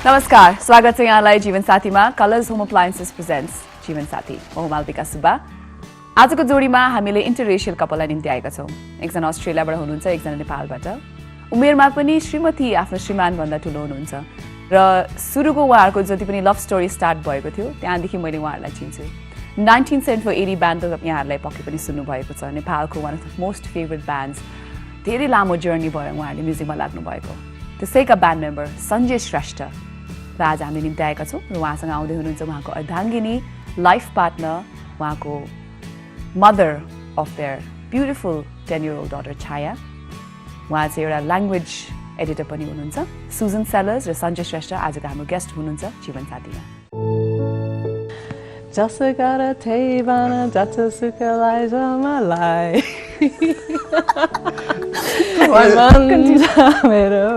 नमस्कार, स्वागत छ यहाँलाई जीवन साथीमा कलर्स होम अप्लायन्सेस प्रेजेन्ट्स जीवन साथी। म मालविका सुब्बा। आजको जोडीमा हामीले इन्टररेशियल कपललाई निम्ति आएका छौँ। एकजना अस्ट्रेलियाबाट हुनुहुन्छ, एकजना नेपालबाट। उमेरमा पनि श्रीमती आफ्नो श्रीमान भन्दा ठुलो हुनुहुन्छ र सुरुको उहाँहरूको जति पनि लभ स्टोरी स्टार्ट भएको थियो त्यहाँदेखि मैले उहाँहरूलाई चिन्छु। 1974 ब्यान्ड त यहाँहरूलाई पक्कै पनि सुन्नु भएको छ। नेपालको one of the most favourite bands. धेरै लामो जर्नी भयो उहाँहरूले म्युजिकमा लाग्नु भएको। त्यसैका ब्यान्ड मेम्बर सञ्जय श्रेष्ठ र आज हामी निम्ति आएका छौँ र उहाँसँग आउँदै हुनुहुन्छ उहाँको अर्धाङ्गिनी, लाइफ पार्टनर, उहाँको mother of their beautiful 10-year-old daughter Chhaya. उहाँ चाहिँ एउटा ल्याङ्ग्वेज एडिटर पनि हुनुहुन्छ। सुजन सेलर्स र सञ्जय श्रेष्ठ आजको हाम्रो गेस्ट हुनुहुन्छ जीवन साथीमा। जसगारा थैबाना जतसुकलाई जमलाई मेरो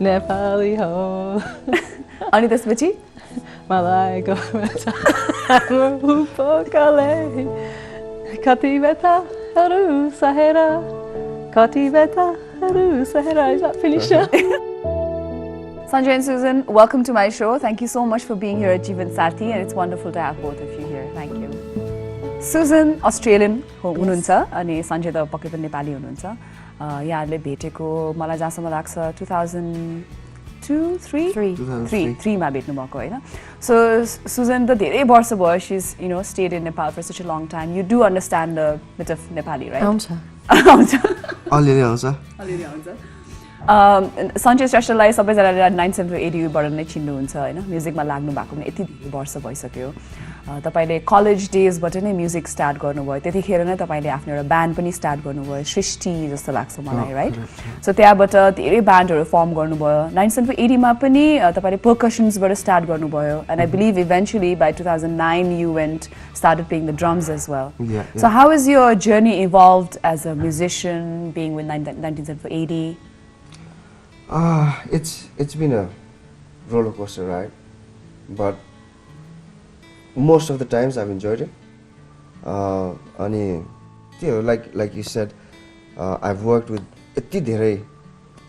नेपाली हो। अनि त्यसपछि मलाई पोकले कति बेताहरू सहेर कति बेताहरू सहेर। Is that finished? Sanjay and Susan, welcome to my show. Thank you so much for being here at Jeevan Saathi, and it's wonderful to have both of you here. Thank you. Susan Australian हुनुहुन्छ अनि सञ्जय त पक्कै पनि नेपाली हुनुहुन्छ। यहाँहरूले भेटेको मलाई जहाँसम्म लाग्छ 2003 मा भेट्नु भएको हैन। सो सुजन त धेरै वर्ष भयो। She is stayed in Nepal for such a long time. You do understand a bit of Nepali, right? आउँछ अलिअलि आउँछ। सञ्जय श्रेष्ठलाई सबैजनाले 1980 बाट नै चिन्नुहुन्छ हैन। म्युजिकमा लाग्नु भएको पनि यति धेरै वर्ष भइसक्यो। तपाईले कलेज डेजबाट नै म्युजिक स्टार्ट गर्नुभयो। त्यतिखेर नै तपाईले आफ्नो एउटा ब्यान्ड पनि स्टार्ट गर्नुभयो, सृष्टि जस्तो लाग्छ मलाई, राइट? सो त्यहाँबाट धेरै ब्यान्डहरू फर्म गर्नुभयो। 1980 मा पनि तपाईले पर्कसन्सबाट स्टार्ट गर्नुभयो and I believe eventually by 2009 you went started playing the drums as well. Yeah. So how has your journey evolved as a musician being with 1980? It's been a roller coaster ride, but most of the times I've enjoyed it. Ani, like you said, I've worked with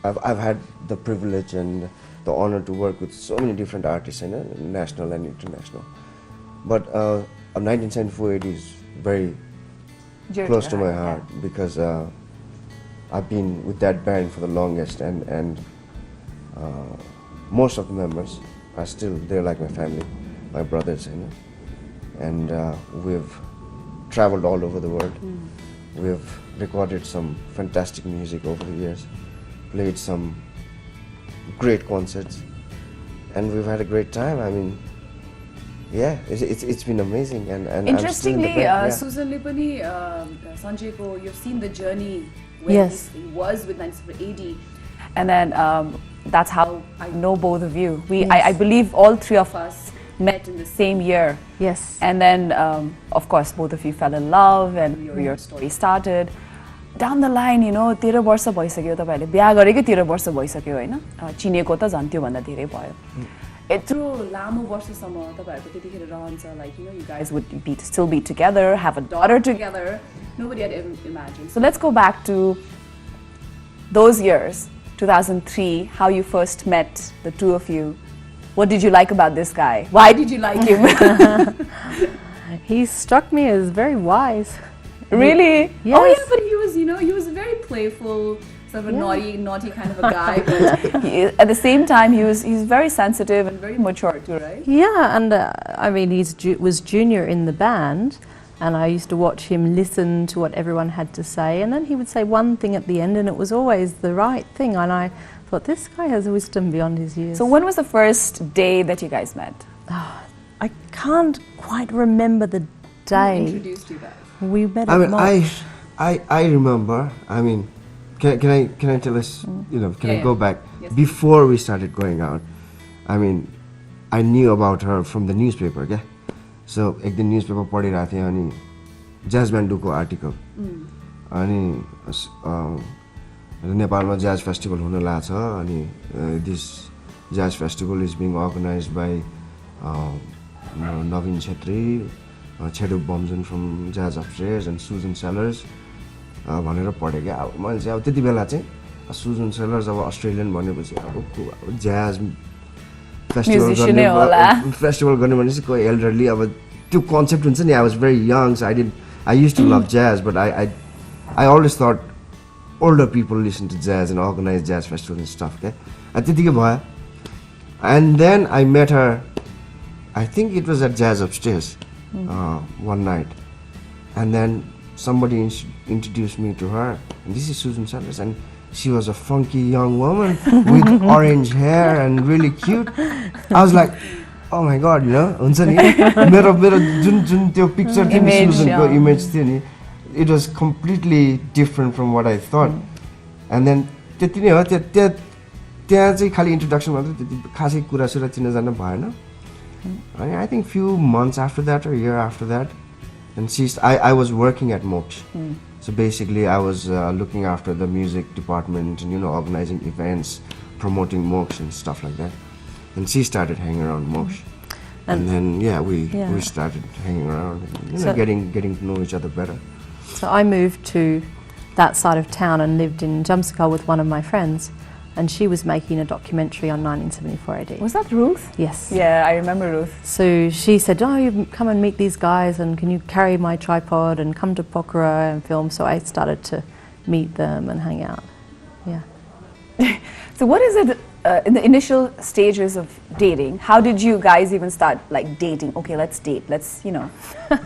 I've had the privilege and the honor to work with so many different artists, national and international. But 1974 is very close to my heart because I've been with that band for the longest, and most of the members are still there, like my family, my brothers, and we've traveled all over the world. We've recorded some fantastic music over the years, played some great concerts, and we've had a great time. I mean, yeah, it's been amazing, and interestingly, I'm still in the band, Susan Lipani, Sanjay ko, you've seen the journey where Yes. he was with 1980, and then that's how I know both of you. I believe all three of us met in the same year. Yes. And then, of course, both of you fell in love, and your story started. Down the line, 13 वर्ष भइसक्यो तपाईहरुले बिहे गरेकै 13 वर्ष भइसक्यो हैन। चिनेको त झन् त्यो भन्दा धेरै भयो। यत्रो लामो वर्षसम्म तपाईहरुको त्यतिखेर रहन्छ, like you guys would still be together, have a daughter together. Nobody had ever imagined. So let's go back to those years, 2003, how you first met, the two of you. What did you like about this guy? Why did you like him? He struck me as very wise. Really? Yes. Oh yeah, but he was a very playful, sort of a naughty kind of a guy. But at the same time, he's very sensitive and very mature too, right? Yeah, and I mean, he was junior in the band, and I used to watch him listen to what everyone had to say, and then he would say one thing at the end, and it was always the right thing, and I thought, this guy has wisdom beyond his years. So when was the first day that you guys met? I can't quite remember the day. Who introduced you guys? We met I at mean, March. I remember. I mean, can I tell us? Can I go back Yes. before we started going out? I mean, I knew about her from the newspaper. Okay, so एक दिन newspaper पढिरहेको थिएँ अनि jazz band को article. अनि नेपालमा jazz festival हुन लाग्छ अनि this jazz festival is being organized by Navin Chetri, Chedu Bomson from Jazz Upstairs and Susan Sellers. भनेर पढेँ क्या। अब मैले चाहिँ अब त्यति बेला चाहिँ सुजन सेलर्स अब अस्ट्रेलियन भनेपछि अब ज्याज Musician नै होला। फेस्टिभल गर्ने भनेपछि कोही एल्डरली अब त्यो कन्सेप्ट हुन्छ नि I was very young so I used to love jazz but I always thought older people listen to jazz and organize jazz festivals and stuff okay त्यतिकै भयो and then I met her I think it was at Jazz Upstairs one night and then somebody introduced me to her and this is Susan Sanders and she was a funky young woman with orange hair and really cute I was like oh my god you know हुन्छ नि मेरो जुन त्यो picture थियो नि सुजनको image थियो नि it was completely different from what I thought and then त्यति नै हो त्यहाँ चाहिँ खाली इन्ट्रोडक्सन मात्र त्यति खासै कुरा सुरा चिन्न जान्न भएन अनि I think few months after that or a year after that and I was working at Moksha so basically I was looking after the music department and you know organizing events promoting Moksha and stuff like that and she started hanging around Moksha and then we started hanging around and you know getting to know each other better so I moved to that side of town and lived in Jamsakal with one of my friends and she was making a documentary on 1974 AD. Was that Ruth? Yes. Yeah, I remember Ruth. So she said, oh, you come and meet these guys and can you carry my tripod and come to Pokhara and film. So I started to meet them and hang out. Yeah. So what is it in the initial stages of dating? How did you guys even start like dating? Okay, let's date. Let's, you know,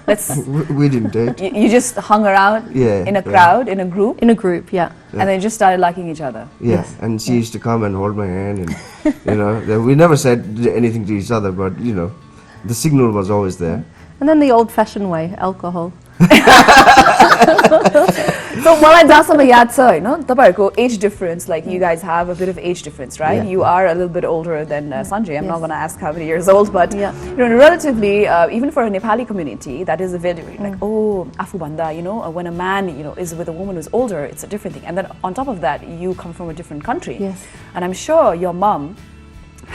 let's... we didn't date. You just hung around in a crowd, in a group? In a group, yeah. And then just started liking each other? Yes. And she used to come and hold my hand and, you know, we never said anything to each other, but, you know, the signal was always there. And then the old-fashioned way, alcohol. So मलाई जहाँसम्म याद छ हैन तपाईहरुको age difference like you guys have a bit of age difference right Yeah. you are a little bit older than Sanjay I'm not going to ask how many years old but Yeah. you know relatively even for a Nepali community that is a very like oh afu banda you know when a man you know is with a woman who's older it's a different thing and then on top of that you come from a different country Yes. and I'm sure your mom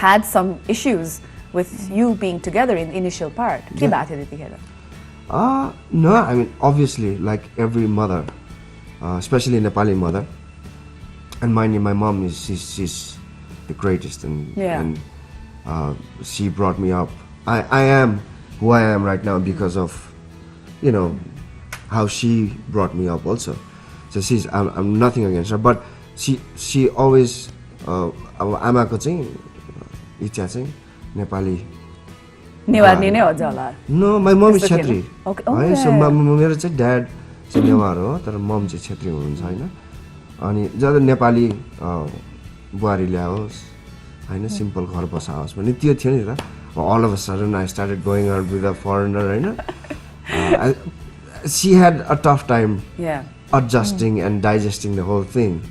had some issues with you being together in the initial part के बात थियो त्यतिखेर No, I mean, obviously, like every mother, especially Nepali mother, and mind you, my mom she's the greatest, and she brought me up. I am who I am right now because of, you know, how she brought me up also. So I'm nothing against her, but she always, आमाको चाहिँ इच्छा चाहिँ नेपाली नेवारी नै हो होला No, my mom is Chhatri. Okay. है सो मेरो चाहिँ ड्याड चाहिँ नेवार हो तर मम चाहिँ छेत्री हुनुहुन्छ हैन अनि जब नेपाली बुहारी ल्याओस् हैन सिम्पल घर बसाओस् भन्ने त्यो थियो नि त all of a sudden I started going out with a foreigner Hahn she had a tough time adjusting and digesting the whole thing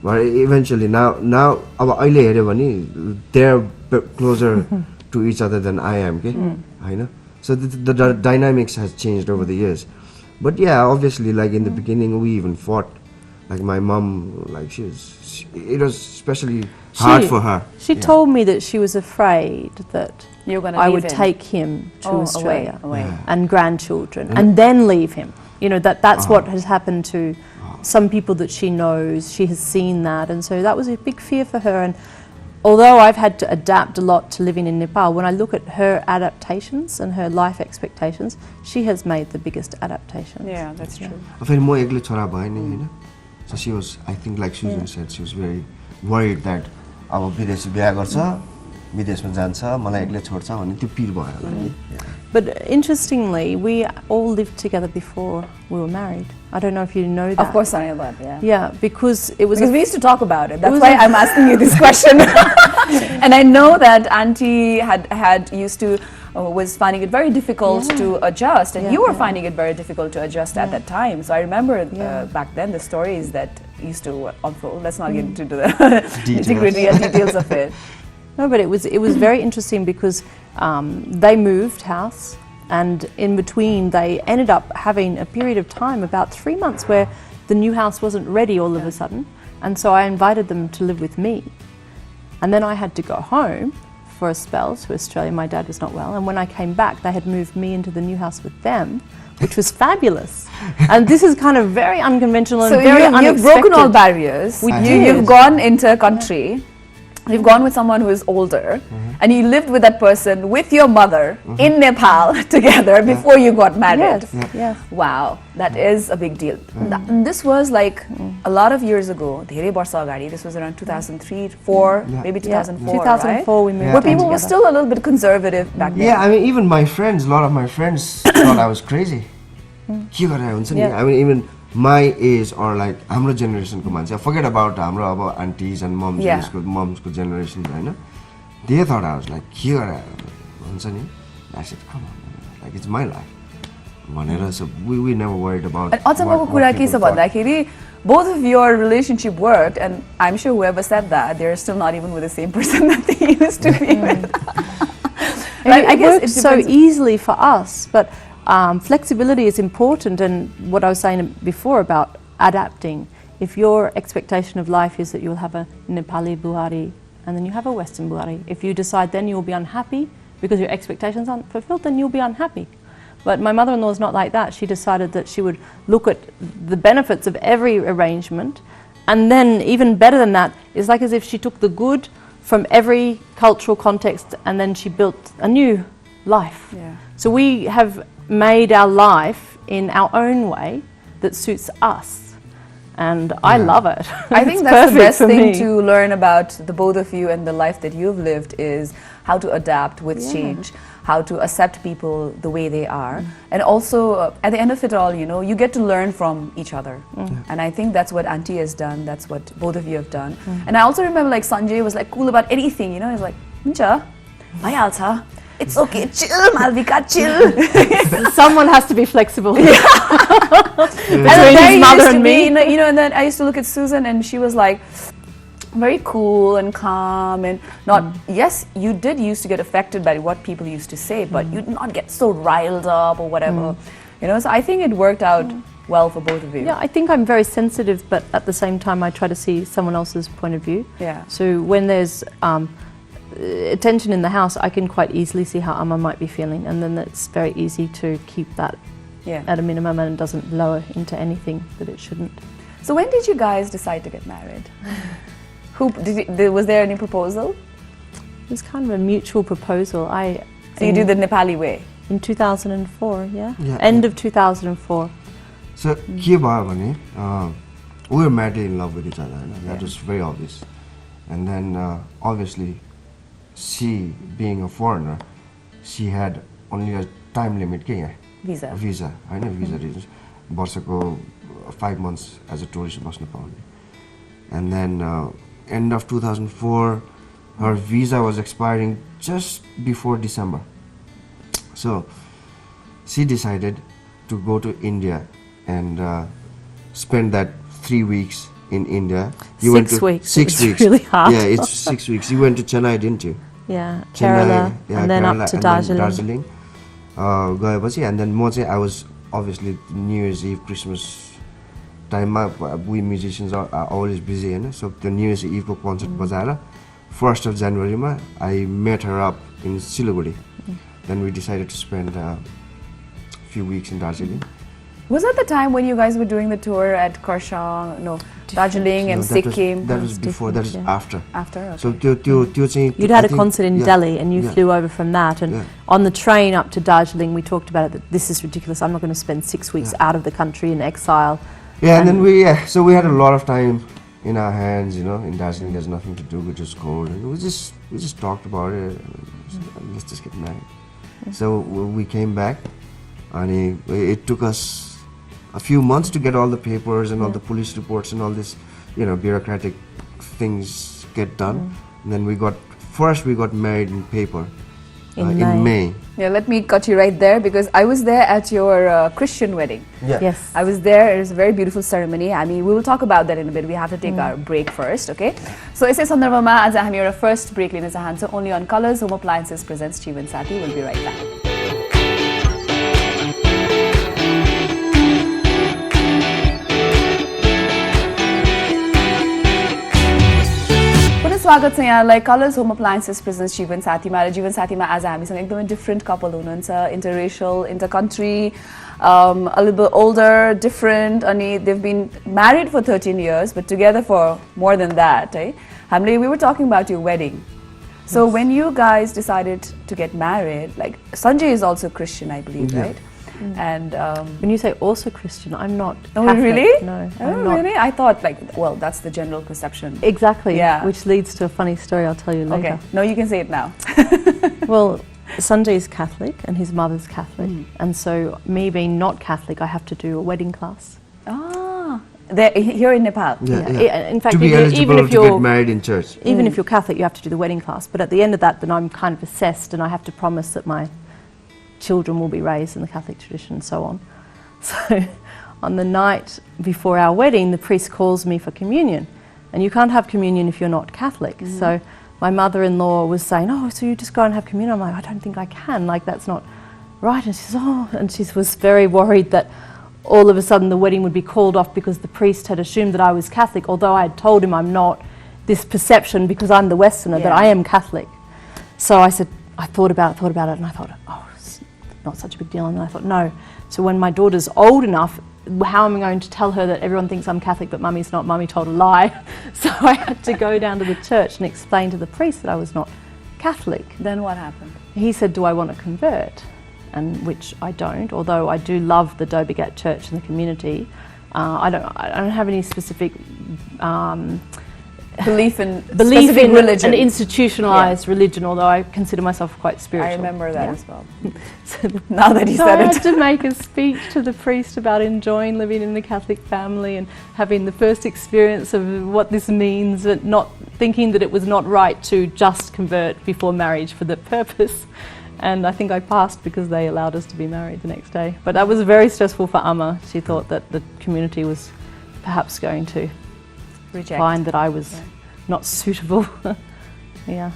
but eventually now अब अहिले हेर्यो भने they're closer to each other than I am okay Hahn so the dynamics has changed over the years but yeah obviously like in the beginning we even fought like my mom like it was especially hard for her she told me that she was afraid that you're going to I would take him to Australia away. And grandchildren and then leave him you know that's what has happened to some people that she knows she has seen that and so that was a big fear for her and although I've had to adapt a lot to living in Nepal, when I look at her adaptations and her life expectations, she has made the biggest adaptations. Yeah, that's true. फेरि म एक्लै छोरा भए नि हैन so she was I think like Susan said she was very worried that अब विदेशी बिहे गर्छ विदेशमा जान्छ मलाई एक्लै छोड्छ भन्ने त्यो पिर भयो होला नि But interestingly, we all lived together before we were married. I don't know if you know that. Of course I know that, yeah. Yeah, because it was... Because we used to talk about it. That's why I'm asking you this question. And I know that Auntie had used to, was finding it very difficult to adjust. And you were finding it very difficult to adjust at that time. So I remember back then the stories that used to unfold. Let's not get into the nitty-gritty details of it. No, but it was very interesting because they moved house and in between they ended up having a period of time, about 3 months, where the new house wasn't ready all of a sudden. And so I invited them to live with me. And then I had to go home for a spell to Australia. My dad was not well. And when I came back, they had moved me into the new house with them, which was fabulous. And this is kind of very unconventional and very unexpected. So you've broken all barriers. You've gone into a country you've gone with someone who is older, and you lived with that person with your mother in Nepal together before you got married. Yes, yes. Wow, that is a big deal. This was like a lot of years ago. धेरै वर्ष अगाडि. This was around 2003, 4, maybe 2004, 2004 we moved right? Where people were together. still a little bit conservative back then. Yeah, I mean, even my friends, a lot of my friends thought I was crazy. के गरेर हुन्छ नि? Yeah. I mean, even my age or like हाम्रो generation को मान्छे, forget about हाम्रो अब aunties and moms, Yeah. moms को generation, Hahn? They thought I was like, के गरेर हुन्छ नि? I said, come on, like it's my life. भनेर, so we never worried about. And अचम्मको कुरा के छ भन्दाखेरि both of your relationship worked, and I'm sure whoever said that, they're still not even with the same person that they used to be with. Right, I it guess worked it so depends. easily for us, but flexibility is important, and what I was saying before about adapting. If your expectation of life is that you'll have a Nepali Buhari and then you have a Western Buhari, if you decide then you'll be unhappy because your expectations aren't fulfilled, then you'll be unhappy. But my mother-in-law is not like that. She decided that she would look at the benefits of every arrangement, and then even better than that, it's like as if she took the good from every cultural context and then she built a new life. Yeah. So we have made our life in our own way that suits us, and I love it. I think It's that's the perfect best for thing me. to learn about the both of you and the life that you've lived is how to adapt with change, how to accept people the way they are, and also at the end of it all, you know, you get to learn from each other. And I think that's what Auntie has done, that's what both of you have done. And I also remember like Sanjay was like cool about anything, you know, he's like, "Huncha, bhayhalcha. It's okay, chill, Malvika, chill." Someone has to be flexible. And Between there his mother used to and be, me. you know, and then I used to look at Susan and she was like very cool and calm and not, yes, you did used to get affected by what people used to say, but you did not get so riled up or whatever, you know, so I think it worked out well for both of you. Yeah, I think I'm very sensitive, but at the same time I try to see someone else's point of view. Yeah. So when there's attention in the house, I can quite easily see how Amma might be feeling, and then it's very easy to keep that Yeah. at a minimum, and it doesn't lower into anything that it shouldn't. So when did you guys decide to get married? Was there any proposal? It was kind of a mutual proposal. So you do the Nepali way? in 2004, yeah? Yeah. End of 2004. So के भयो भने we were madly in love with each other, and that was very obvious. And then obviously she being a foreigner, she had only a time limit के यहाँ Visa. visa हैन visa reasons वर्षको 5 months as a tourist बस्न पाउने. And then end of 2004 her visa was expiring just before December. So she decided to go to India and spend that 3 weeks in India. You 6 weeks. 6 It's weeks. really hard. Yeah, it's 6 weeks. You went to Chennai, didn't you? Yeah, Chennai, Kerala, yeah, and then Kerala, up to and then Darjeeling. गएपछि and then म चाहिँ I was obviously New Year's Eve, Christmas time we musicians are always busy, Hahn? So the New Year's Eve को concert बजाएर 1st of January मा I met her up in Siliguri. Then we decided to spend a few weeks in Darjeeling. Was that the time when you guys were doing the tour at Khorshang, Darjeeling and No, that was- Sikkim? That was before, that is different, yeah. after. After? Okay. So त्यो चाहिँ You'd I had a think- concert in yeah, Delhi and you yeah. flew over from that, and Yeah. on the train up to Darjeeling we talked about it, that this is ridiculous, I'm not going to spend 6 weeks out of the country in exile. Yeah, and then so we had a lot of time in our hands, you know. In Darjeeling, there's nothing to do, we're just cold, and we just talked about it. And let's just get married. So we came back, and it took us a few months to get all the papers and all the police reports and all this, you know, bureaucratic things get done. And then we got married in paper In in May. Yeah, let me cut you right there because I was there at your Christian wedding. Yeah. Yes. I was there. It was a very beautiful ceremony. I mean, we will talk about that in a bit. We have to take our break first, okay? So, यसै सन्दर्भमा आज हामी एउटा first break लिन चाहन्छौँ. Only on Colors Home Appliances presents Jeevan Saathi. We'll be right back. स्वागत छ यहाँलाई colours home appliances presence जीवन साथीमा र जीवन साथीमा आज हामीसँग एकदमै डिफरेन्ट कपल हुनुहुन्छ interracial inter country a little bit older, different, and they've been married for 13 years, but together for more than that. we were talking about your wedding. So when you guys decided to get married, like Sanjay is also Christian, I believe, Yeah. right? And When you say also Christian, I'm not oh, Catholic. really? No, Oh, I'm not. really? I thought well, that's the general perception. Exactly, Yeah. which leads to a funny story I'll tell you later. Okay, no, you can say it now. Well, Sanjay's Catholic and his mother's Catholic, and so me being not Catholic, I have to do a wedding class. Here in Nepal. In fact, To be eligible even if to you're get married in church. even if you're Catholic, you have to do the wedding class. But at the end of that, then I'm kind of assessed, and I have to promise that my children will be raised in the Catholic tradition and so on. So on the night before our wedding, the priest calls me for communion, and you can't have communion if you're not Catholic. So my mother-in-law was saying, "Oh, so you just go and have communion?" I'm like, "I don't think I can. Like, that's not right." And she says, "Oh," and she was very worried that all of a sudden the wedding would be called off because the priest had assumed that I was Catholic, although I had told him I'm not. This perception, because I'm the Westerner, that I am Catholic. So I said, I thought about it, and I thought, oh, it's not such a big deal. And then I thought, no. So when my daughter's old enough, how am I going to tell her that everyone thinks I'm Catholic but Mummy's not? Mummy told a lie. So I had to go down to the church and explain to the priest that I was not Catholic. Then what happened? He said, do I want to convert? And which I don't, although I do love the Dobigat Church and the community. I don't have any specific Belief in belief in religion. an institutionalized religion, although I consider myself quite spiritual. I remember that as well. So Now that you so said I it. had to make a speech to the priest about enjoying living in the Catholic family and having the first experience of what this means, and not thinking that it was not right to just convert before marriage for that purpose. And I think I passed because they allowed us to be married the next day. But that was very stressful for Amma. She thought that the community was perhaps going to find that I was not suitable. Yeah.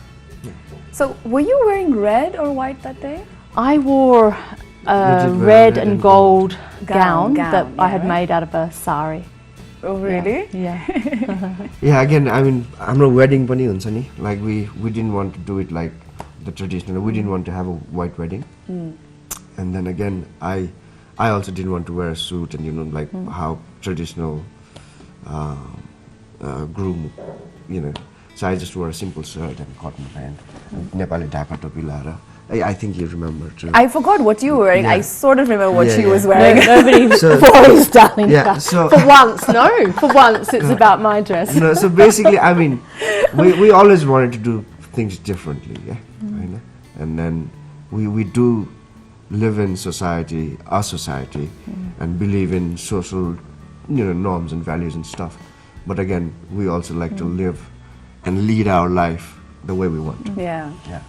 So were you wearing red or white that day? I wore a red and gold gown that I had made out of a sari. Oh, really? Yeah. Yeah, again, I mean, हाम्रो wedding पनि हुन्छ नि. Like we didn't want to do it like the traditional. We didn't want to have a white wedding. And then again, I also didn't want to wear a suit and like how traditional groom, So I just wore a simple shirt and cotton pant, Nepali dhaka topi laera. I think you remember too. I forgot what you were wearing. Yeah. I sort of remember what Yeah, she yeah. was wearing. Nobody worries, darling. Yeah, so For once, no. For once, it's about my dress. no, so basically, I mean, we always wanted to do things differently, yeah. And then we do live in society, our society, and believe in social, norms and values and stuff. But again, we also like to live and lead our life the way we want. Yeah. Yeah.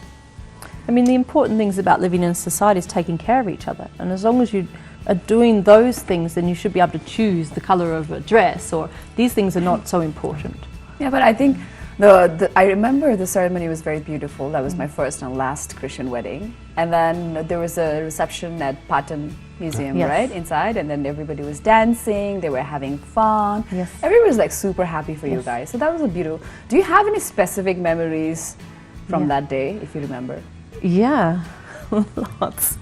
I mean, the important things about living in a society is taking care of each other. And as long as you are doing those things, then you should be able to choose the colour of a dress, or these things are not so important. Yeah, but I think I remember the ceremony was very beautiful. That was my first and last Christian wedding. And then there was a reception at Patan Museum, Yes. right, inside. And then everybody was dancing. They were having fun. Yes. Everybody was like super happy for you guys. So that was a beautiful. Do you have any specific memories from that day, if you remember? Yeah, lots.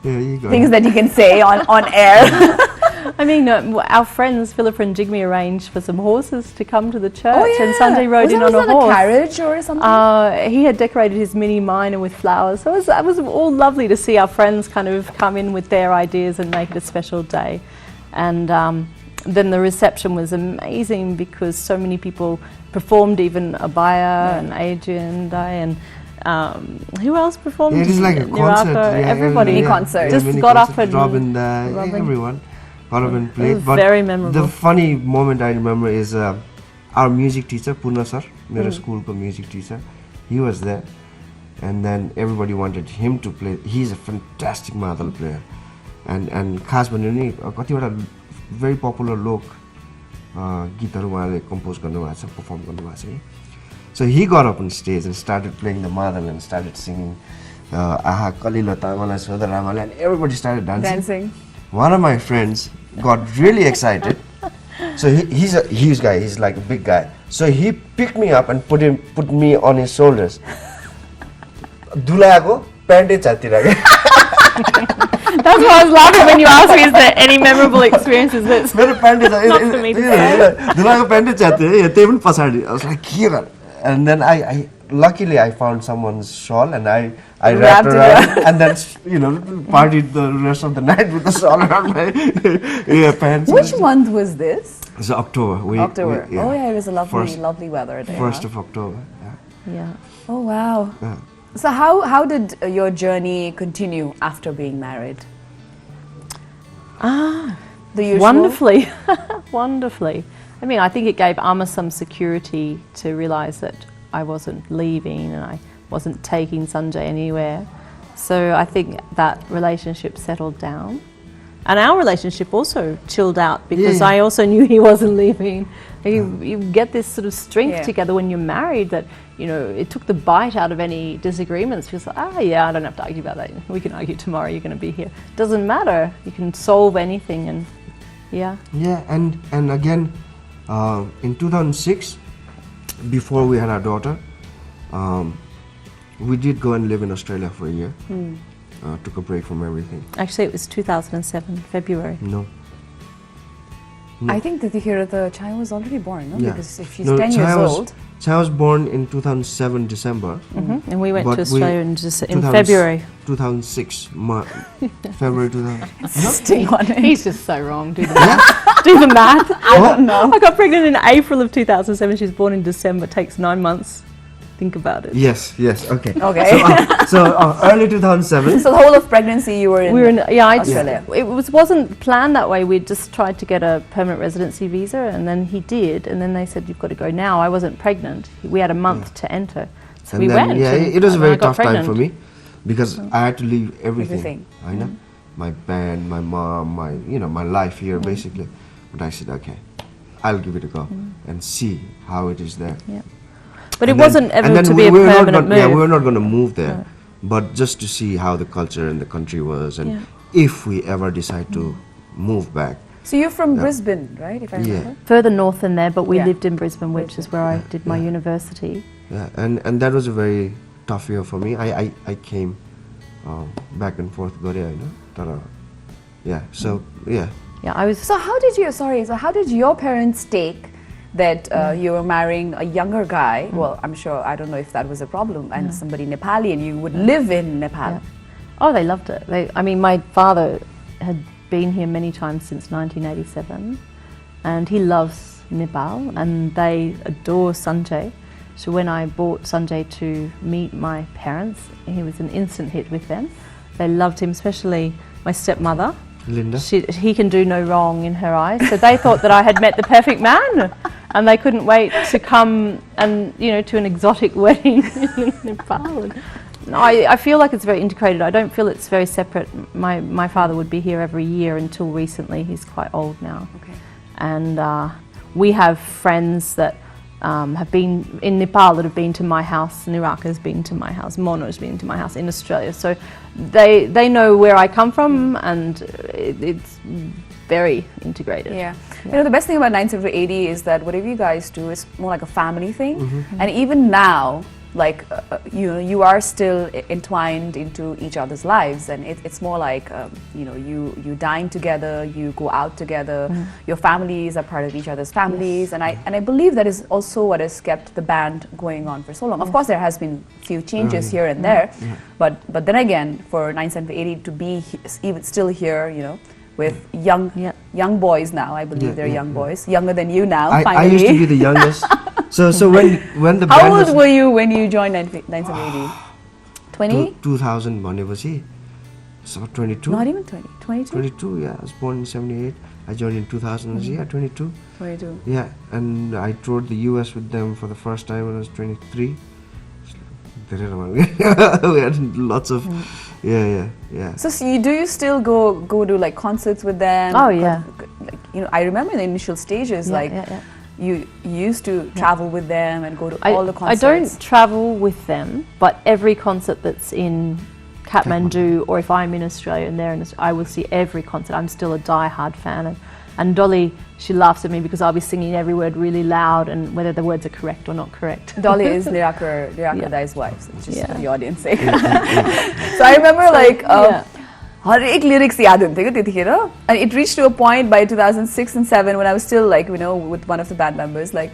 Yeah, you go. Things that you can say on air. I mean, our friends Philippa and Jigme arranged for some horses to come to the church, and Sanjay rode was in that, on a horse. a carriage or something? He had decorated his mini minor with flowers, so it was all lovely to see our friends kind of come in with their ideas and make it a special day. And then the reception was amazing because so many people performed, even Abaya and Adrian and who else performed? Yeah, it is like a concert. Everybody. Mini concert. Just mini got concert. up and Robin, Robin. everyone. Robin It played. was But very memorable. the funny moment I remember is our music teacher, Puna sir, my school music teacher, he was there. And then everybody wanted him to play. He's a fantastic madal player. And खास भन्यो नि कतिवटा very popular लोक गीतहरू उहाँले compose गर्नुभएको छ, perform गर्नुभएको छ कि. So he got up on stage and started playing the madal and started singing Aha Kalila Tamala Sodaramala, and everybody started dancing. One of my friends got really excited. So he's a huge guy, he's like a big guy. So he picked me up and put me on his shoulders. Dulago pant chatirage. That's why I was laughing when you asked me, is there any memorable experiences? That's मेरो pant not for me to say. Dulago pant chatirage. I was like, and then I luckily I found someone's shawl and I Wrapped wrapped it around and then partied the rest of the night with the shawl around my pants. Which month was this? It's October. October. Yeah. Oh yeah, it was a lovely, First- lovely weather there. 1st of October. Yeah. Yeah. Oh wow. Yeah. So how did your journey continue after being married? The usual. Wonderfully, wonderfully. I mean, I think it gave Amma some security to realise that I wasn't leaving and I wasn't taking Sanjay anywhere. So I think that relationship settled down. And our relationship also chilled out because Yeah. I also knew he wasn't leaving. You get this sort of strength Yeah. together when you're married that, it took the bite out of any disagreements. Because, yeah, I don't have to argue about that. We can argue tomorrow, you're going to be here. Doesn't matter. You can solve anything and, yeah. Yeah, and again, in 2006, before we had our daughter, we did go and live in Australia for a year. Took a break from everything. Actually, it was 2007, February. No. I think that the child was already born, no? Yeah. Because if she's No, 10 years old. Chai was born in 2007 December. And we went But to we- Australia in 2000 February. 2006, February 2000. Stay on it. He's just so wrong. Do the math. Do the math. I don't know. I got pregnant in April of 2007. She was born in December. Takes 9 months. Think about it. Yes, okay. Okay. So early 2007. So the whole of pregnancy you were in. We were in, Australia. it wasn't planned that way. We just tried to get a permanent residency visa, and then he did, and then they said you've got to go now. I wasn't pregnant. We had a month to enter, so we went. Yeah, and it was a I very got tough time pregnant. for me because I had to leave everything. Everything. I know, my band, my mom, my life here basically. But I said, okay, I'll give it a go and see how it is there. Yeah. But And it wasn't and ever then to we be a were not permanent move. Yeah, we were not going to move there, but just to see how the culture in the country was, and if we ever decide to move back. So you're from Brisbane, right? If I remember. Further north than there, but we Yeah. lived in Brisbane, which is where I did my university. Yeah, and that was a very tough year for me. I came back and forth, yeah. So yeah. Yeah, I was. So how did your parents take that you were marrying a younger guy? Well, I'm sure, I don't know if that was a problem, and somebody Nepali, and you would live in Nepal. Yeah. Oh, they loved it. My father had been here many times since 1987, and he loves Nepal, and they adore Sanjay. So when I brought Sanjay to meet my parents, he was an instant hit with them. They loved him, especially my stepmother. Linda. He can do no wrong in her eyes. So they thought that I had met the perfect man, and they couldn't wait to come and to an exotic wedding in Nepal. And I feel like it's very integrated. I don't feel it's very separate. My father would be here every year until recently. He's quite old now. Okay. And we have friends that have been in Nepal that have been to my house. Niraka's been to my house. Mono's been to my house in Australia. So they know where I come from, and it's very integrated. Yeah. The best thing about 97080 is that whatever you guys do is more like a family thing. And even now, like you are still entwined into each other's lives, and it's more like you dine together, you go out together, your families are part of each other's families, and I believe that is also what has kept the band going on for so long. Of course, there has been few changes here and there, but then again, for 97080 to be even still here, with young boys now, I believe they're young boys, younger than you now. I finally. used to be the youngest. So when the How band old was were you when you joined 97080? 20? 2000 भनेपछि it's about 22. Not even 20. 22? 22, yeah. I was born in 78. I joined in 2000. Yeah, 22. 22. Yeah, and I toured the US with them for the first time when I was 23. We had lots of, yeah. So do you still go to like concerts with them? Oh, yeah. Like, I remember in the initial stages, you used to travel with them and go to all the I concerts. don't travel with them, but every concert that's in Kathmandu, or if I'm in Australia and they're in Australia, I will see every concert. I'm still a die-hard fan. And Dolly, she laughs at me because I'll be singing every word really loud, and whether the words are correct or not correct. Dolly is Niraka Dai's wife, so just for the audience sake. Yeah. So I remember हरेक lyrics याद हुन्थ्यो क्या त्यतिखेर, and it reached to a point by 2006 and 7 when I was still with one of the band members, like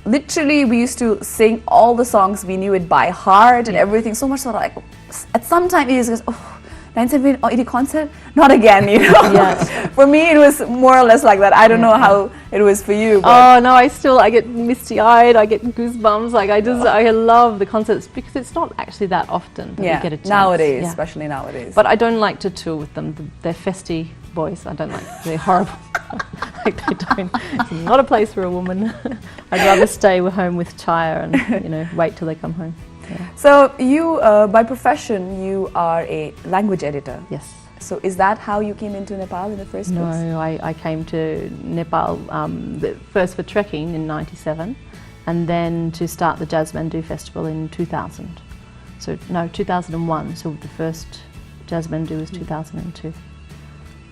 literally we used to sing all the songs, we knew it by heart and everything, so much so like at some time it is, oh, any concert? Not again, you know. Yes. For me, it was more or less like that. I don't know how it was for you. But Oh no, I get misty-eyed, I get goosebumps. Like I love the concerts because it's not actually that often that we get a chance. nowadays, Yeah. especially nowadays. But I don't like to tour with them. They're festy boys. I don't like. They're horrible. Like they don't. It's not a place for a woman. I'd rather stay home with Chaya and wait till they come home. Yeah. So you, by profession, you are a language editor. Yes. So is that how you came into Nepal in the first No, place? I came to Nepal first for trekking in '97, and then to start the Jazz Mandu Festival in 2000. So no, 2001. So the first Jazz Mandu was 2002.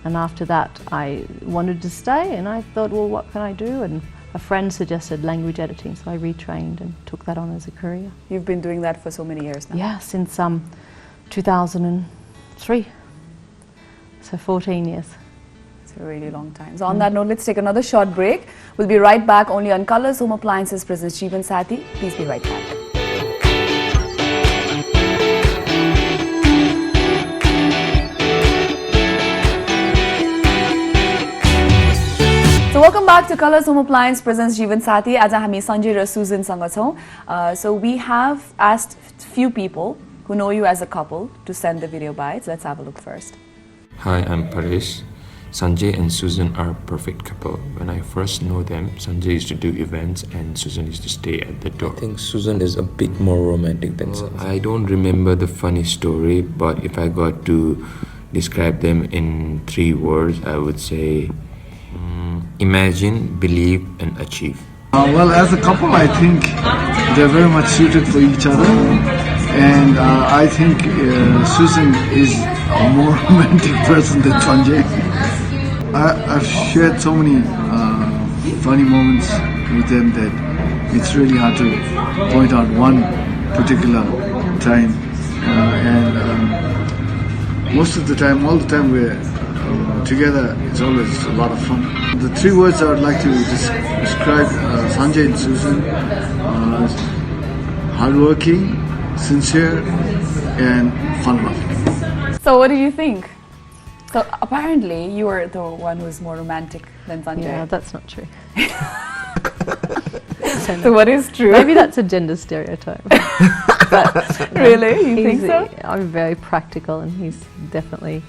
And after that, I wanted to stay, and I thought, well, what can I do? And a friend suggested language editing, so I retrained and took that on as a career. You've been doing that for so many years now. Yeah, since 2003. So 14 years. It's a really long time. So on that note, let's take another short break. We'll be right back only on Colors Home Appliances presents Jeevan Saathi. Please be right back. So welcome back to Colors Home Appliance presents Jeevan Saathi. As हामी Sanjay र Susan सँग छौं. So we have asked few people who know you as a couple to send the video bites. Let's have a look first. Hi, I'm Paresh. Sanjay and Susan are a perfect couple. When I first know them, Sanjay used to do events and Susan used to stay at the door. I think Susan is a bit more romantic than Sanjay. I don't remember the funny story, but if I got to describe them in 3 words, I would say imagine, believe and achieve. Well, as a couple, I think they're very much suited for each other, and I think Susan is a more romantic person than Sanjay. I've shared so many funny moments with them that it's really hard to point out one particular time, and most of the time, all the time we're together, it's always a lot of fun. The 3 words I would like to describe Sanjay and Susan are hardworking, sincere, and fun-loving. So what did you think? So apparently you were the one who's more romantic than Sanjay. Yeah, that's not true. So what is true? Maybe that's a gender stereotype. Really? You think so? I'm very practical, and he's definitely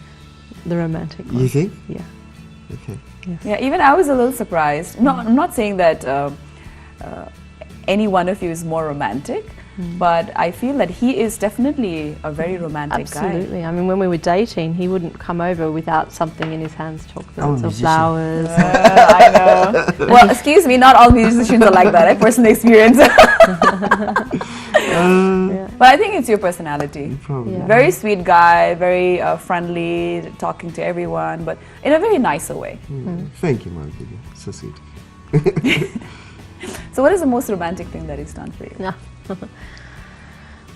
the romantic one. You think? Yeah. Okay. Yeah, even I was a little surprised. No, I'm not saying that any one of you is more romantic, but I feel that he is definitely a very romantic guy. Absolutely. I mean, when we were dating, he wouldn't come over without something in his hands, chocolates or musician. flowers. I know. Well, excuse me, not all musicians are like that. Personal experience. But I think it's your personality. Probably. Yeah. Very sweet guy, very friendly, talking to everyone, but in a very nicer way. Thank you, Malvika. So sweet. So what is the most romantic thing that he's done for you? Yeah.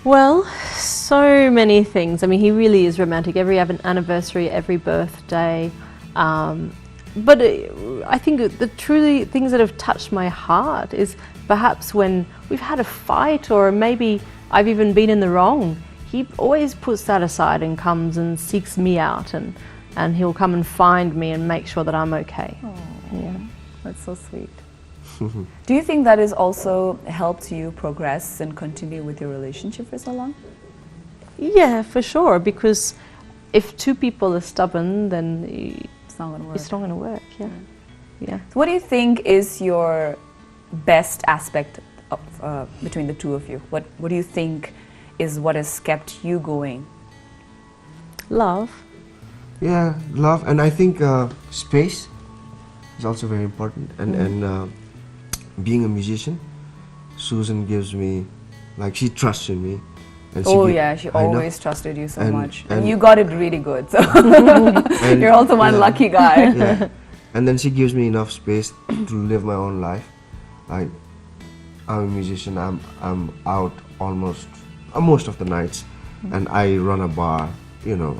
Well, so many things. I mean, he really is romantic. Every anniversary, every birthday. But I think the truly things that have touched my heart is perhaps when we've had a fight, or maybe I've even been in the wrong. He always puts that aside and comes and seeks me out, and he'll come and find me and make sure that I'm okay. Oh, Yeah. that's so sweet. Do you think that has also helped you progress and continue with your relationship for so long? Yeah, for sure. Because if 2 people are stubborn, then It's not going to work. it's not going to work. Yeah. Yeah. So what do you think is your best aspect of, between the 2 of you? What do you think is what has kept you going? Love. Yeah, love, and I think space is also very important. And being a musician, Susan gives me, like, she trusts in me. And Oh gi- yeah, she I know. always trusted you so And- much. and- And you got it really good. So And- you're also one yeah. lucky guy. Yeah. And then she gives me enough space to live my own life. I'm a musician. I'm out almost most of the nights, and I run a bar.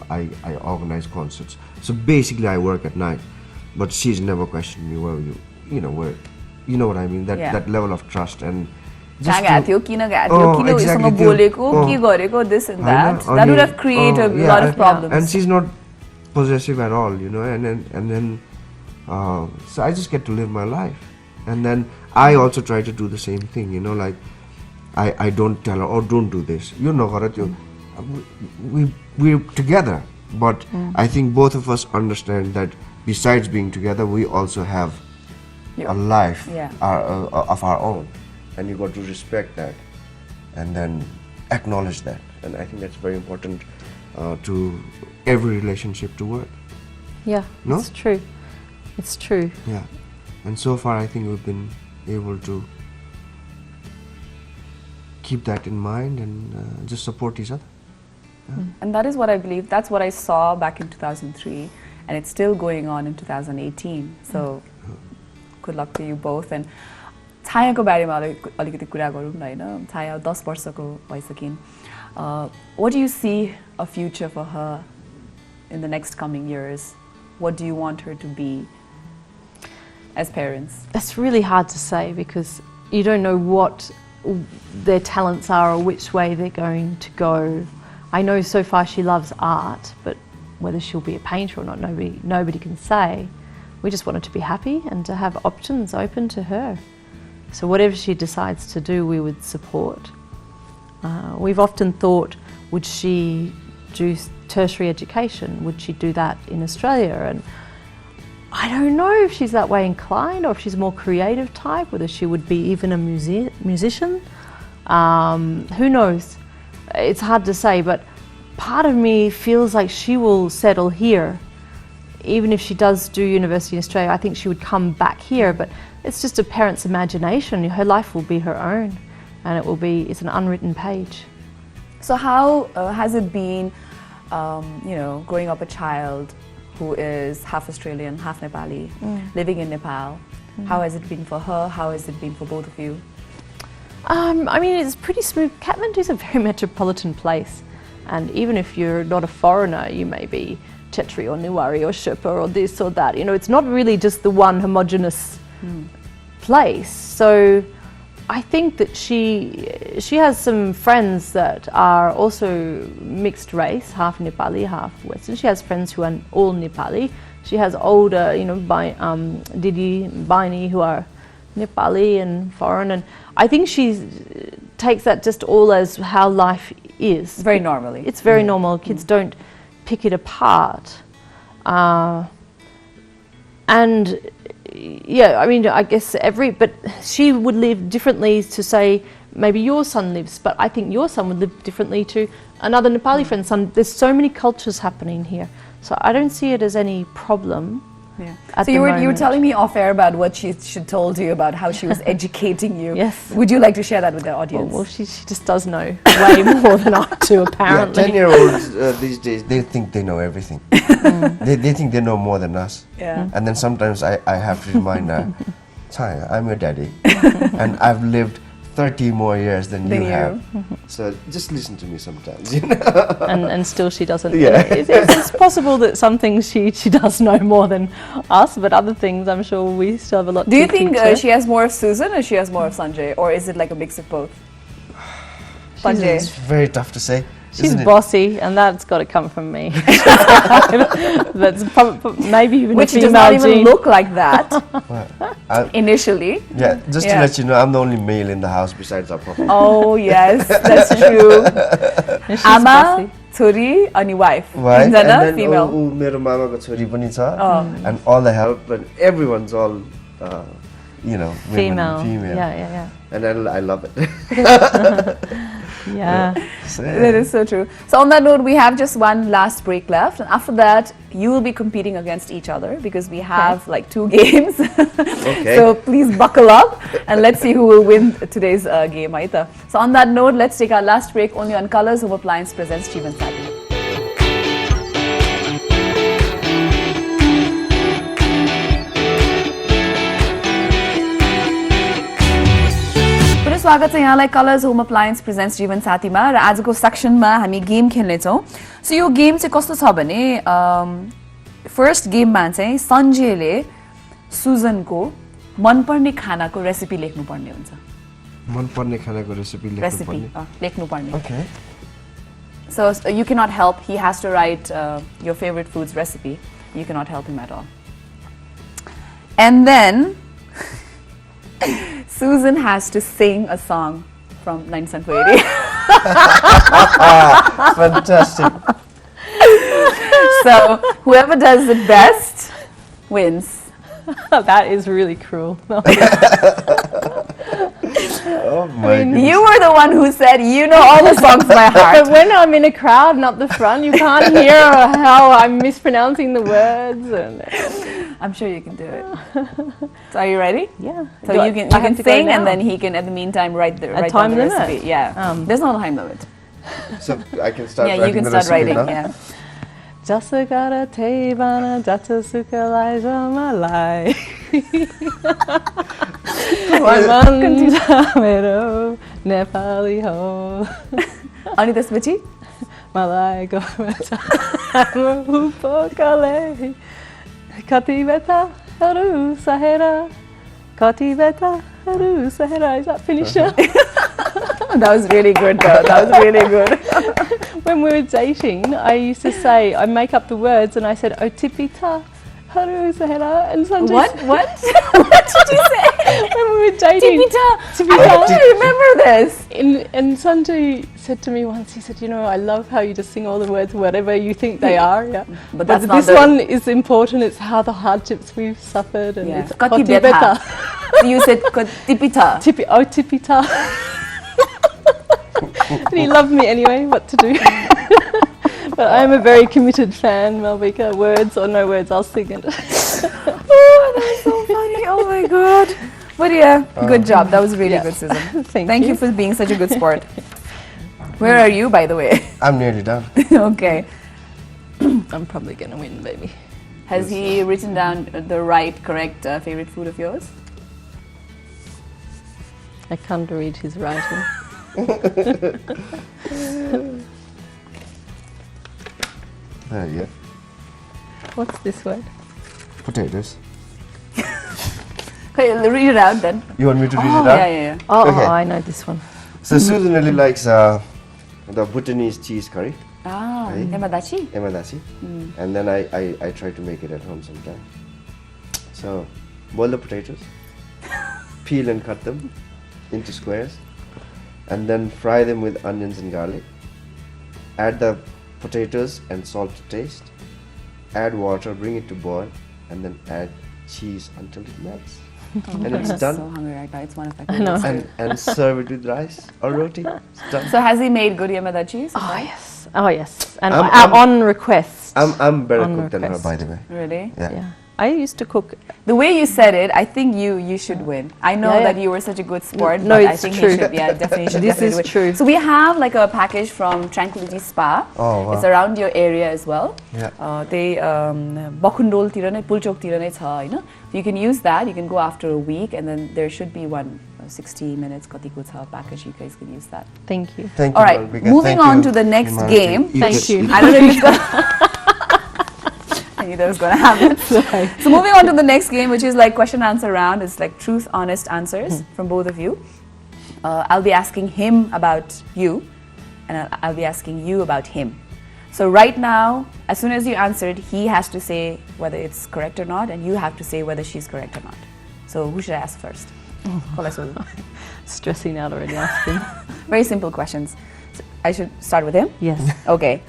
I organize concerts. So basically, I work at night. But she's never questioned me where you know what I mean, that Yeah. that level of trust and कहाँ गएको थियो किन गएको थियो किन उसँग बोलेको के गरेको this and that would have created a lot of problems. And she's not possessive at all, you know, and then so I just get to live my life, and then I also try to do the same thing, you know, like I don't tell her, oh, don't do this, you know, we're together, but I think both of us understand that besides being together we also have a life of our own, and you got to respect that and then acknowledge that, and I think that's very important to every relationship to work. Yeah, No? it's true. It's true. Yeah, and so far I think we've been able to keep that in mind and just support each other. And that is what I believe, that's what I saw back in 2003, and it's still going on in 2018. So good luck to you both. And छायाको बारेमा अलिकति कुरा गरौँ न हैन, छाया 10 वर्षको भइसकिन्. What do you see a future for her in the next coming years? What do you want her to be as parents? It's really hard to say because you don't know what their talents are or which way they're going to go. I know so far she loves art, but whether she'll be a painter or not, nobody can say. We just want her to be happy and to have options open to her. So whatever she decides to do, we would support. We've often thought, would she do tertiary education? Would she do that in Australia? And I don't know if she's that way inclined or if she's a more creative type, whether she would be even a musician. Who knows? It's hard to say, but part of me feels like she will settle here. Even if she does do university in Australia, I think she would come back here, but it's just a parent's imagination. Her life will be her own, and it's an unwritten page. So how has it been, growing up a child who is half Australian, half Nepali, living in Nepal? How has it been for her? How has it been for both of you? I mean, it's pretty smooth. Kathmandu is a very metropolitan place, and even if you're not a foreigner, you may be Chetri or Niwari or Sherpa or this or that. You know, it's not really just the one homogenous place. So I think that she has some friends that are also mixed race, half Nepali, half Western. She has friends who are all Nepali. She has older, Didi, Baini, who are Nepali and foreign, and I think she takes that just all as how life is. Very normally. It's very normal. Kids don't pick it apart. And yeah, I mean, I guess but she would live differently to say maybe your son lives, but I think your son would live differently to another Nepali friend's son. There's so many cultures happening here, so I don't see it as any problem. Yeah. At So the you were moment. telling me off air about what she told you about how she was educating you. Yes. Would you like to share that with the audience? Well, she just does know way more than I do, apparently. 10-year-olds these days, they think they know everything. They think they know more than us. Yeah. And then sometimes I have to remind her, Chaya, I'm your daddy, and I've lived 30 more years than you have. So just listen to me sometimes, you know. And still she doesn't. Yeah. It's possible that some things she does know more than us, but other things I'm sure we still have a lot to Do you teach think her. she has more of Susan or she has more of Sanjay, or is it like a mix of both? Sanjay. It's very tough to say. She's isn't it? bossy, and that's got to come from me. That's maybe even Which a does female not even gene. look like that I- initially. Yeah, just to Yeah. let you know, I'm the only male in the house besides our papa. Oh yes, that's true. And she's Ama, bossy. chori, अनि wife. Right? And तीनजना then female. मेरो मामाको छोरी पनि छ, and all the help, and everyone's all, women, Female. female. Yeah. And I love it. Yeah. So, That is so true. So on that note, we have just one last break left, and after that, you will be competing against each other because we have like 2 games. Okay. So please buckle up and let's see who will win today's game, Aita. So on that note, let's take our last break only on Colors Home Appliance presents Jeevan Saathi. स्वागत छ यहाँलाई colours home appliance presents जीवन साथीमा र आजको सेक्सनमा हामी game खेल्नेछौँ. सो यो game चाहिँ कस्तो छ भने फर्स्ट गेममा चाहिँ सञ्जयले सुजनको मनपर्ने खानाको रेसिपी लेख्नुपर्ने हुन्छ मनपर्ने खानाको रेसिपी रेसिपी लेख्नुपर्ने Okay. So you cannot help. He has to write your favorite food's recipe. You cannot help him at all. And then Susan has to sing a song from 1980. Fantastic. So whoever does it best wins. That is really cruel. Oh my goodness. You were the one who said you know all the songs by But heart. when I'm in a crowd, not the front, you can't hear how I'm mispronouncing the words. And I'm sure you can do it. So are you ready? yeah. So Do you can I have to go sing now? and then he can at the meantime write the write time down the limit? recipe. Yeah. There's no time limit. So I can start Yeah, writing you can the start recipe writing. now? Yeah. Jasagara Tevana Jata Sukalaiza Malai. Mero Nepali ho. अनि त्यसपछि Malai Gormata Upokale Katibeta Haru Sahera Katibeta Haru Sahera. Is that finished now? that was really good though. That was really good. When we were dating, I used to say, I make up the words and I said, Otipita Haru Sahera. And Sanjay. What? What? What did you say? When we were dating. Tipita. Tipita. I don't remember this. And Sanjay said to me once, he said, you know, I love how you just sing all the words, whatever you think they are. Yeah. But that's not this the- one is important. It's how the hardships we've suffered. And Yeah. it's Katibeta. You said Tipita. Tipita. And he loved me anyway, what to do. But I'm a very committed fan, Malvika. Words or no words, I'll sing it. Oh, that's so funny. Oh my god. But yeah, good job. That was really Yeah. good, Susan. Thank you for being such a good sport. Where are you, by the way? I'm nearly done. Okay. I'm probably going to win, baby. Has he written down the right, correct favorite food of yours? I can't read his writing. There you go. What's this word? Potatoes. Okay, read it out then. You want me to read Oh, it out? yeah. Oh, Okay. I know this one. So Susan really likes the Bhutanese cheese curry, Ah, Right. emadachi. emadasi, and then I try to make it at home sometime. So boil the potatoes, peel and cut them into squares, and then fry them with onions and garlic. Add the potatoes and salt to taste. Add water, bring it to boil, and then add cheese until it melts. And it's I'm done. so hungry right now. It's one of my I know. favorites. And serve it with rice or roti. It's done. So has he made good emadachi? Oh, yes. Oh, yes. And I'm- on request. I'm better On cook than her, request. by the way. Really? Yeah. Yeah. I used to cook. The way you said it, I think you should win. I know Yeah, yeah. that you were such a good sport, No, but I it's think true. he should. Yeah, definitely should. This definitely is do it. true. So we have like a package from Tranquility Spa. Oh, wow. It's around your area as well. Yeah. They Bakundolतिर नै पुल्चोकतिर नै छ हैन. You can use that. You can go after a week, and then there should be one 60 minutes कतिको छ package. You guys can use that. Thank you. Thank you. All right, Malvika. moving Thank on you, to the next Himalaya game. TV. Thank you. I don't know if it's gonna. I knew that was going to happen. So moving on to the next game, which is like question answer round. It's like truth, honest answers from both of you. I'll be asking him about you, and I'll be asking you about him. So right now, as soon as you answered, he has to say whether it's correct or not, and you have to say whether she's correct or not. So who should I ask first? Stressing out already asking. Very simple questions. So I should start with him? Yes. Okay.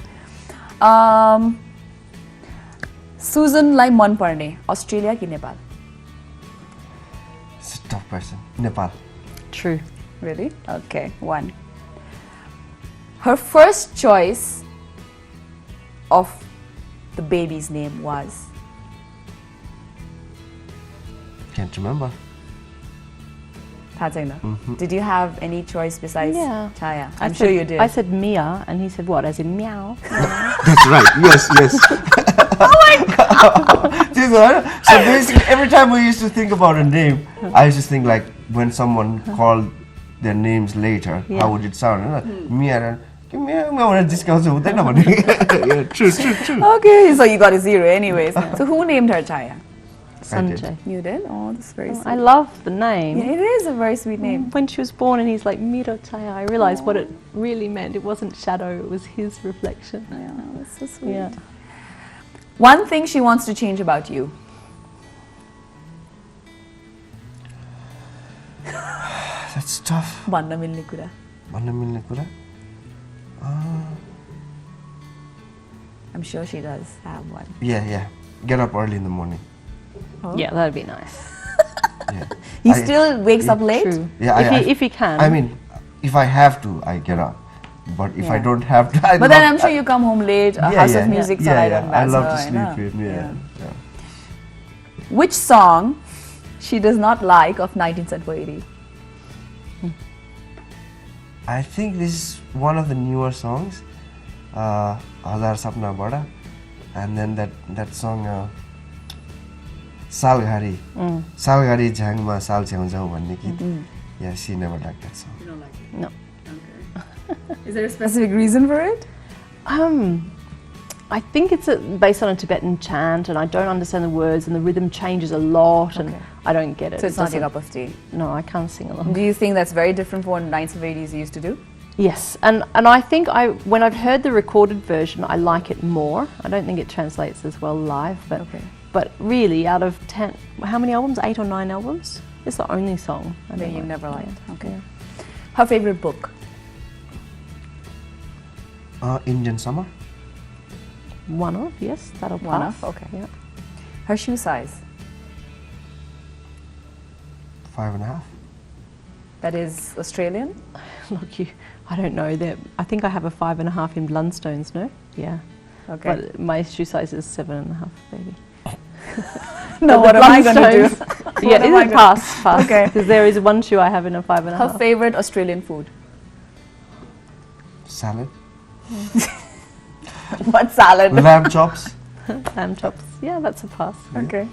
Susan लाई मन पर्ने Australia कि Nepal? It's a tough person. Nepal. True. Really? Okay, one. Her first choice of the baby's name was? Can't remember. थाहा छैन. Did you have any choice besides Yeah. Chaya? I I'm sure said- you did. I said Mia, and he said what? As in meow. That's right. Yes, yes. Oh my god! So basically, every time we used to think about a name, I used to think like when someone called their names later, Yeah. how would it sound? Mia, discount. Yeah, true. Okay, so you got a 0 anyways. So who named her Chaya? Sanjay. You did? Oh, that's very sweet. I love the name. Yeah, it is a very sweet name. When she was born and he's like, Miro Chaya, I realised what it really meant. It wasn't shadow, it was his reflection. Yeah, that's so sweet. Yeah. One thing she wants to change about you. That's tough. भन्न मिल्ने कुरा. भन्न मिल्ने कुरा? I'm sure she does have one. Yeah. Get up early in the morning. Oh. Yeah, that'd be nice. Yeah. He still wakes up late? True. Yeah, if he can. I mean, if I have to, I get up. But if I don't have to, But then I'm sure you come home late, a house of music. I love to sleep in. Yeah. Which song she does not like of 1980? I think this is one of the newer songs, Hazar Sapna Bada, and then that song, Salghari. Salghari Jhangma Sal Chhaunjau Bhanne Git. Yeah, she never liked that song. You don't like it? No. Okay. Is there a specific reason for it? I think it's based on a Tibetan chant, and I don't understand the words, and the rhythm changes a lot, and I don't get it. So it's not your cup of tea? No, I can't sing along. Do you think that's very different from what 1980s used to do? Yes, and I think when I've heard the recorded version, I like it more. I don't think it translates as well live, but really, out of 10, how many albums? 8 or 9 albums? It's the only song that you've never liked. Yeah. Okay. Yeah. Her favorite book? Indian Summer. One of, yes, that'll pass. One of, okay. Yeah. Her shoe size? 5.5. That is Australian? Look, I don't know. I think I have a 5.5 in Blundstones, no? Yeah. Okay. But my shoe size is 7.5, baby. No, what am I going to do? Yeah, it's pass. Okay. Because there is one shoe I have in a 5.5. Her favorite Australian food? Salad. What salad? Lamb chops. Lamb chops. Yeah, that's a pass. Okay.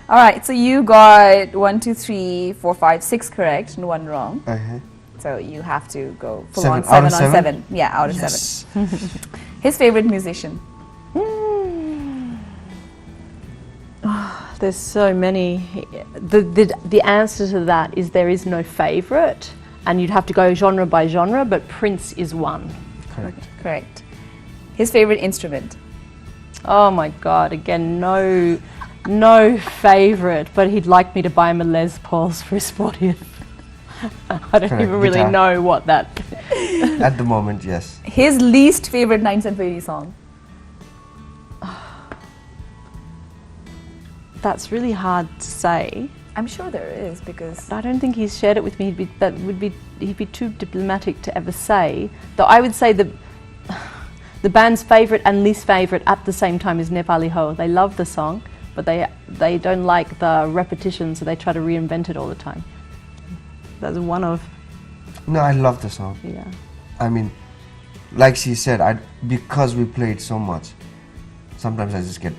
All right. So you got 1, 2, 3, 4, 5, 6 correct and 1 wrong. So you have to go full on 7 on 7. Yeah, out of 7. His favorite musician? There's so many. The answer to that is there is no favourite, and you'd have to go genre by genre, but Prince is one. Correct. His favorite instrument? Oh my God, again, no favourite, but he'd like me to buy him a Les Pauls for his 40th. I don't even really Guitar. know what that... At the moment, yes. His least favorite 1980 song? That's really hard to say. I'm sure there is, because... I don't think he's shared it with me. He'd be too diplomatic to ever say. Though I would say the band's favourite and least favourite at the same time is Nepali Ho. They love the song, but they don't like the repetition, so they try to reinvent it all the time. That's one of... No, I love the song. Yeah. I mean, like she said, because we played so much, sometimes I just get,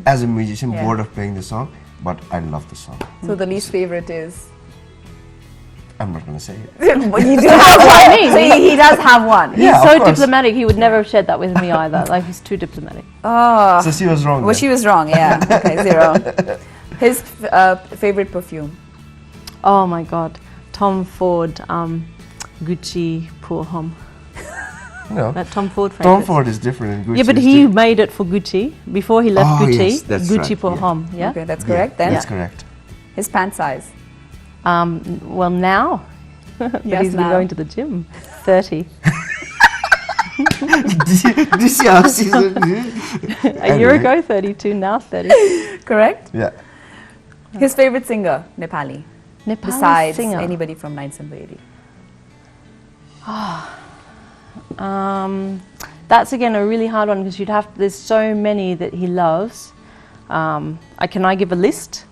as a musician, bored of playing the song, but I love the song. So the least favorite is? I'm not going to say it. But you do have one. So he does have one. He's so diplomatic, he would never have shared that with me either. Like, he's too diplomatic. Oh. So she was wrong. Well, she was wrong, yeah. Okay, 0. His favorite perfume? Oh my God. Tom Ford, Gucci Pour Homme. No. That Tom Ford fragrance. Tom Ford is different in Gucci. Yeah, but he made it for Gucci. Before he left Gucci, yes, that's Gucci right, Pour Homme. Yeah? Okay, that's correct then? That's correct. His pant size? Well, now. But he's been going to the gym. 30. This year, season. A year ago, 32. Now 30. Correct? Yeah. His favorite singer, Nepali? Besides singer. anybody from 1980? That's again a really hard one because there's so many that he loves. Can I give a list?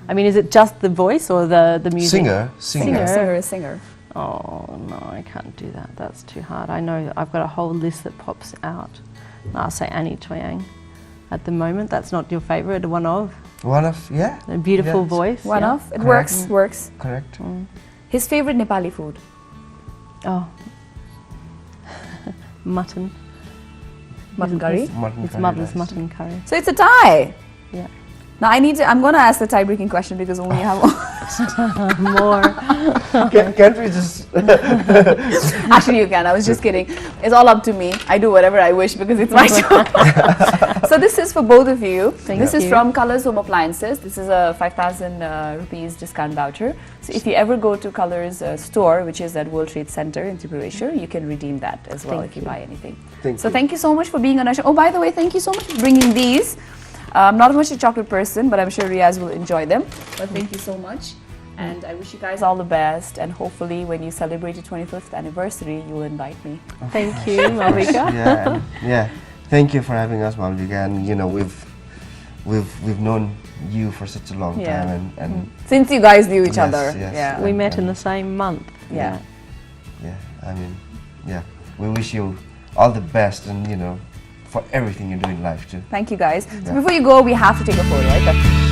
I mean, is it just the voice or the music? Singer. Oh no, I can't do that. That's too hard. I know I've got a whole list that pops out. I'll say Annie Toyang. At the moment, that's not your favourite. One of. Yeah. A beautiful voice. One yeah. of. It works. Correct. His favorite Nepali food? Oh. Mutton. Mutton curry? It's mother's mutton curry. So it's a tie. Yeah. Now I'm going to ask the tie-breaking question because only have More. Can't we just... Actually, you can. I was just kidding. It's all up to me. I do whatever I wish because it's my show. So this is for both of you. This is from Colors Home Appliances. This is a 5,000 rupees discount voucher. So if you ever go to Colors store, which is at World Trade Center in Tripureshwar, you can redeem that as well if you buy anything. Thank you so much for being on our show. Oh, by the way, thank you so much for bringing these. I'm not much a chocolate person, but I'm sure Riaz will enjoy them. But thank you so much. And I wish you guys all the best. And hopefully when you celebrate your 25th anniversary, you will invite me. Thank you, Malvika. Yeah. Thank you for having us, Malvika. And you know, we've known you for such a long time, and since you guys knew each Yes, other. yes. Yeah. We met in the same month. Yeah. I mean, we wish you all the best, and you know, for everything you do in life too. Thank you guys. So before you go, we have to take a photo, right?